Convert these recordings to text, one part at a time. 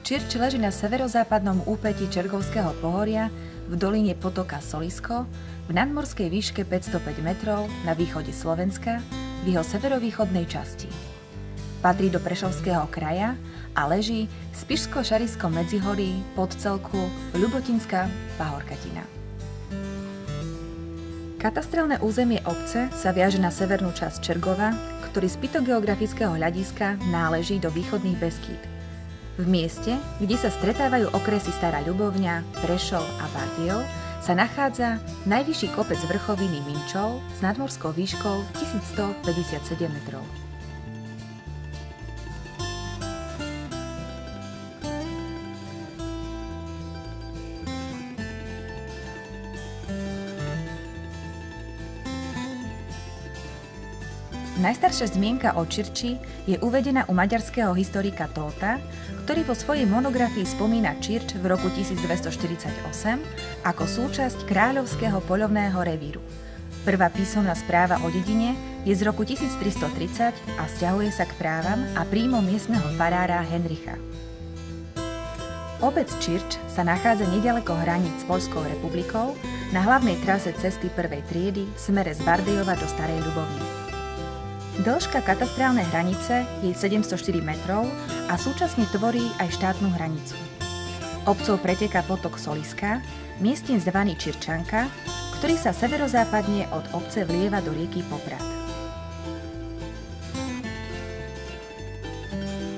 Čirč leží na severozápadnom úpetí Čergovského pohoria v doline potoka Solisko v nadmorskej výške 505 metrov na východe Slovenska v jeho severovýchodnej časti. Patrí do Prešovského kraja a leží v Spišsko-Šariskom medzihorí podcelku Ľubotinská pahorkatina. Katastrálne územie obce sa viaže na severnú časť Čergova, ktorý z pitogeografického hľadiska náleží do východných Beskýd. V mieste, kde sa stretávajú okresy Stará Ľubovňa, Prešov a Bardejov, sa nachádza najvyšší kopec vrchoviny Minčov s nadmorskou výškou 1157 metrov. Najstaršia zmienka o Čirči je uvedená u maďarského historika Tóta, ktorý vo svojej monografii spomína Čirč v roku 1248 ako súčasť kráľovského poľovného revíru. Prvá písomná správa o dedine je z roku 1330 a vzťahuje sa k právam a príjmom miestneho farára Henricha. Obec Čirč sa nachádza neďaleko hraníc s Poľskou republikou na hlavnej trase cesty prvej triedy v smere z Bardejova do Starej Ľubovne. Dĺžka katastrálnej hranice je 704 metrov a súčasne tvorí aj štátnu hranicu. Obcou preteká potok Soliska, miestne zvaný Čirčanka, ktorý sa severozápadne od obce vlieva do rieky Poprad.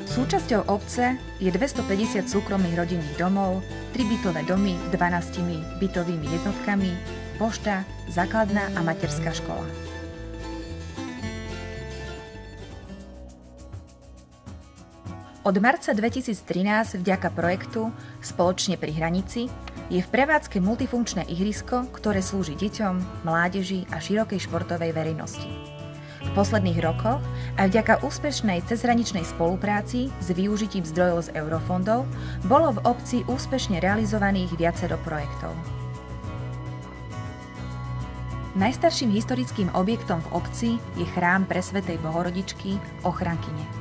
Súčasťou obce je 250 súkromných rodinných domov, 3 bytové domy s 12 bytovými jednotkami, pošta, základná a materská škola. Od marca 2013 vďaka projektu Spoločne pri hranici je v prevádzke multifunkčné ihrisko, ktoré slúži deťom, mládeži a širokej športovej verejnosti. V posledných rokoch aj vďaka úspešnej cezhraničnej spolupráci s využitím zdrojov z eurofondov bolo v obci úspešne realizovaných viacero projektov. Najstarším historickým objektom v obci je chrám Presvätej Bohorodičky Ochrankyne.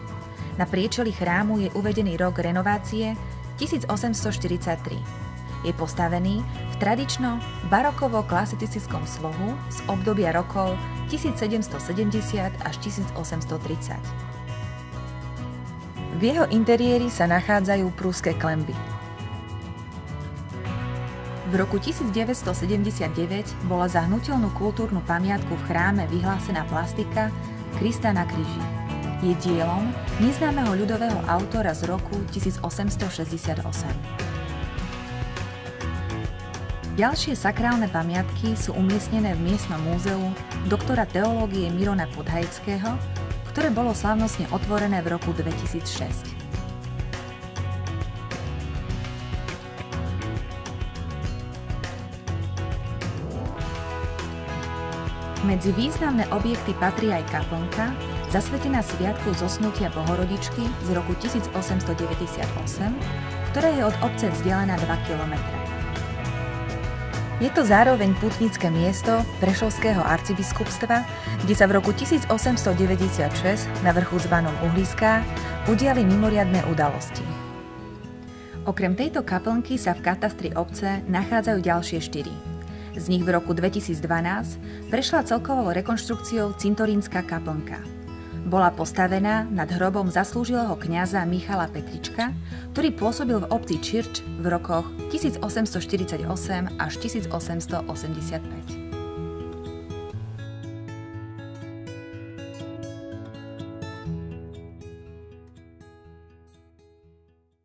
Na priečeli chrámu je uvedený rok renovácie 1843. Je postavený v tradičnom barokovo-klasicistickom slohu z obdobia rokov 1770 až 1830. V jeho interiéri sa nachádzajú prúske klenby. V roku 1979 bola za hnuteľnú kultúrnu pamiatku v chráme vyhlásená plastika Krista na kríži. Je dielom neznámeho ľudového autora z roku 1868. Ďalšie sakrálne pamiatky sú umiestnené v miestnom múzeu doktora teológie Mirona Podhajckého, ktoré bolo slávnostne otvorené v roku 2006. Medzi významné objekty patrí aj kaplnka, zasvetená sviatku Zosnutia Bohorodičky z roku 1898, ktorá je od obce vzdialená 2 km. Je to zároveň pútnické miesto Prešovského arcibiskupstva, kde sa v roku 1896 na vrchu zvanom Uhliská udiali mimoriadne udalosti. Okrem tejto kaplnky sa v katastri obce nachádzajú ďalšie 4. Z nich v roku 2012 prešla celkovou rekonštrukciou cintorínska kaplnka. Bola postavená nad hrobom zaslúžilého kňaza Michala Petrička, ktorý pôsobil v obci Čirč v rokoch 1848 až 1885.